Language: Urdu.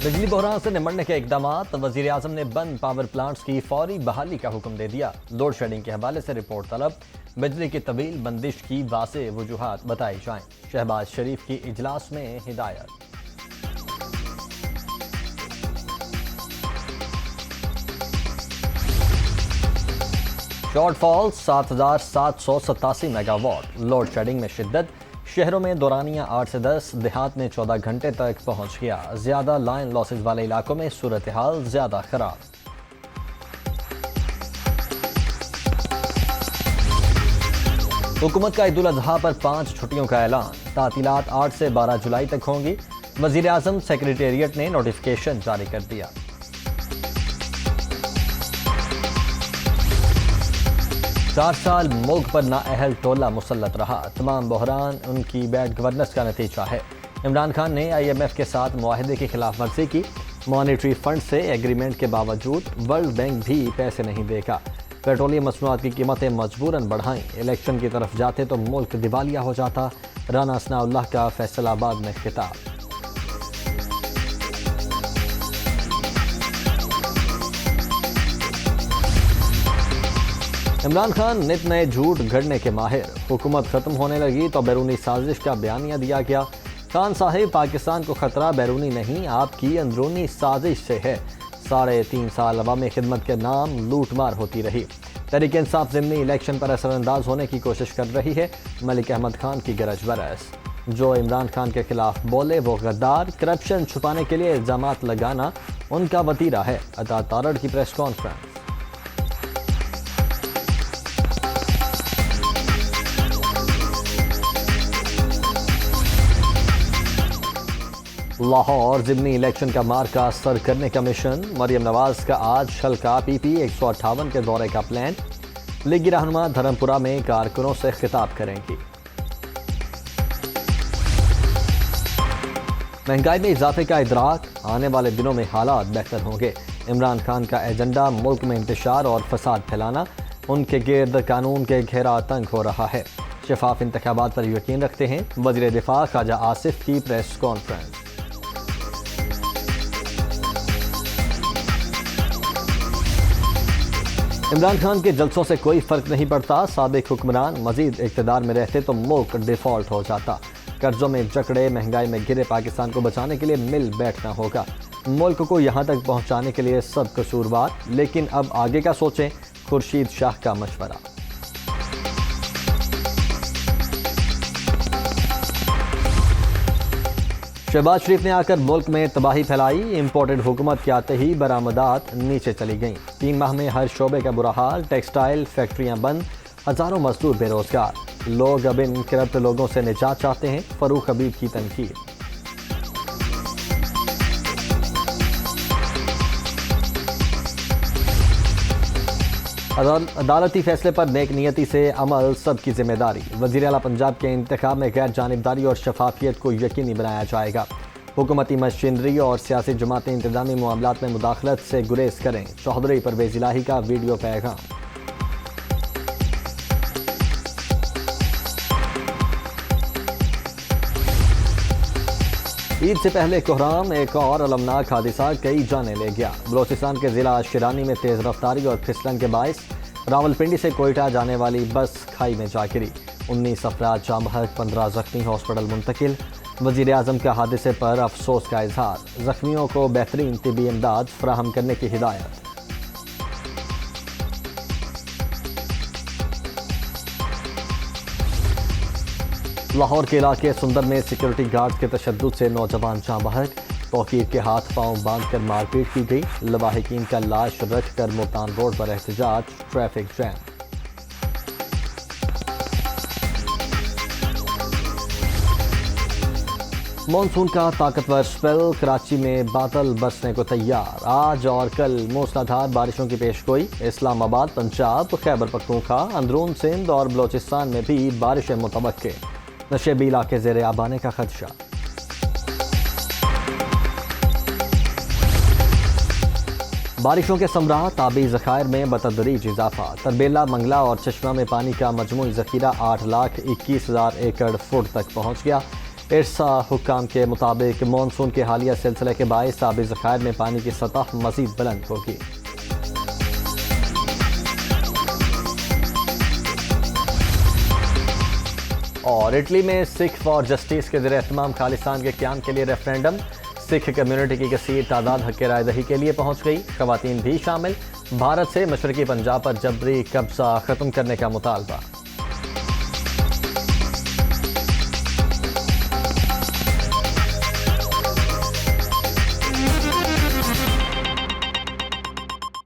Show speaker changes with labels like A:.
A: بجلی بحران سے نمٹنے کے اقدامات، وزیر اعظم نے بند پاور پلانٹس کی فوری بحالی کا حکم دے دیا۔ لوڈ شیڈنگ کے حوالے سے رپورٹ طلب، بجلی کی طویل بندش کی واضح وجوہات بتائی جائیں۔ شہباز شریف کی اجلاس میں ہدایت۔ Shortfall 7787 megawatt, load shedding میں شدت، شہروں میں دورانیہ 8 سے 10، دیہات میں 14 گھنٹے تک پہنچ گیا۔ زیادہ لائن لاسز والے علاقوں میں صورتحال زیادہ خراب۔ حکومت کا عید الاضحیٰ پر 5 چھٹیوں کا اعلان، تعطیلات 8 سے 12 جولائی تک ہوں گی۔ وزیر اعظم سیکریٹریٹ نے نوٹیفیکیشن جاری کر دیا۔ 4 سال ملک پر نااہل ٹولہ مسلط رہا، تمام بحران ان کی بیڈ گورننس کا نتیجہ ہے۔ عمران خان نے IMF کے ساتھ معاہدے کی خلاف ورزی کی، مانیٹری فنڈ سے ایگریمنٹ کے باوجود ورلڈ بینک بھی پیسے نہیں دے گا۔ پیٹرولیم مصنوعات کی قیمتیں مجبوراً بڑھائیں، الیکشن کی طرف جاتے تو ملک دیوالیہ ہو جاتا۔ رانا ثناء اللہ کا فیصل آباد میں خطاب۔ عمران خان نت نئے جھوٹ گھڑنے کے ماہر، حکومت ختم ہونے لگی تو بیرونی سازش کا بیانیہ دیا گیا۔ خان صاحب، پاکستان کو خطرہ بیرونی نہیں، آپ کی اندرونی سازش سے ہے۔ 3.5 سال عوامی خدمت کے نام لوٹ مار ہوتی رہی۔ تحریک انصاف ضمنی الیکشن پر اثر انداز ہونے کی کوشش کر رہی ہے۔ ملک احمد خان کی گرج برس، جو عمران خان کے خلاف بولے وہ غدار، کرپشن چھپانے کے لیے الزامات لگانا ان کا وتیرہ ہے۔ عطا تارڑ کی پریس کانفرنس۔ لاہور ضمنی الیکشن کا مارکہ سر کرنے کا مشن، مریم نواز کا آج حلقہ PP 158 کے دورے کا پلان۔ لیگی رہنما دھرمپورہ میں کارکنوں سے خطاب کریں گی۔ مہنگائی میں اضافے کا ادراک، آنے والے دنوں میں حالات بہتر ہوں گے۔ عمران خان کا ایجنڈا ملک میں انتشار اور فساد پھیلانا، ان کے گرد قانون کے گھیرا تنگ ہو رہا ہے۔ شفاف انتخابات پر یقین رکھتے ہیں، وزیر دفاع خواجہ آصف کی پریس کانفرنس۔ عمران خان کے جلسوں سے کوئی فرق نہیں پڑتا، سابق حکمران مزید اقتدار میں رہتے تو ملک ڈیفالٹ ہو جاتا۔ قرضوں میں جکڑے، مہنگائی میں گرے پاکستان کو بچانے کے لیے مل بیٹھنا ہوگا۔ ملک کو یہاں تک پہنچانے کے لیے سب قصوروار، لیکن اب آگے کا سوچیں۔ خورشید شاہ کا مشورہ۔ شہباز شریف نے آ کر ملک میں تباہی پھیلائی، امپورٹڈ حکومت کے آتے ہی برآمدات نیچے چلی گئیں۔ 3 ماہ میں ہر شعبے کا برا حال، ٹیکسٹائل فیکٹریاں بند، ہزاروں مزدور بے روزگار۔ لوگ اب ان کرپٹ لوگوں سے نجات چاہتے ہیں، فاروق حبیب کی تنقید۔ عدالتی فیصلے پر نیک نیتی سے عمل سب کی ذمہ داری، وزیر اعلیٰ پنجاب کے انتخاب میں غیر جانبداری اور شفافیت کو یقینی بنایا جائے گا۔ حکومتی مشینری اور سیاسی جماعتیں انتظامی معاملات میں مداخلت سے گریز کریں، چوہدری پرویز الہی کا ویڈیو پیغام۔ عید سے پہلے کوہرام، ایک اور المناک حادثہ کئی جانیں لے گیا۔ بلوچستان کے ضلع شیرانی میں تیز رفتاری اور پھسلن کے باعث راولپنڈی سے کوئٹہ جانے والی بس کھائی میں جا گری، 19 افراد جاں بحق، 15 زخمی ہاسپٹل منتقل۔ وزیر اعظم کا حادثے پر افسوس کا اظہار، زخمیوں کو بہترین طبی امداد فراہم کرنے کی ہدایت۔ لاہور کے علاقے سندر میں سیکورٹی گارڈز کے تشدد سے نوجوان جاں بحق، توقیر کے ہاتھ پاؤں باندھ کر مار پیٹ کی گئی۔ لواحقین کا لاش رکھ کر ملتان روڈ پر احتجاج، ٹریفک جام۔ مانسون کا طاقتور سپیل، کراچی میں بادل برسنے کو تیار۔ آج اور کل موسلادھار بارشوں کی پیشگوئی۔ اسلام آباد، پنجاب، خیبر پختونخوا، اندرون سندھ اور بلوچستان میں بھی بارشیں متوقع۔ نشیبی علاقے زیر آب آنے کا خدشہ۔ بارشوں کے ثمرات، آبی ذخائر میں بتدریج اضافہ۔ تربیلا، منگلا اور چشمہ میں پانی کا مجموعی ذخیرہ 8,21,000 ایکڑ فٹ تک پہنچ گیا۔ ارسا حکام کے مطابق مانسون کے حالیہ سلسلے کے باعث آبی ذخائر میں پانی کی سطح مزید بلند ہوگی۔ اور اٹلی میں سکھ فار جسٹس کے زیر اہتمام خالصان کے قیام کے لیے ریفرینڈم، سکھ کمیونٹی کی کثیر تعداد حق رائے دہی کے لیے پہنچ گئی، خواتین بھی شامل، بھارت سے مشرقی پنجاب پر جبری قبضہ ختم کرنے کا مطالبہ۔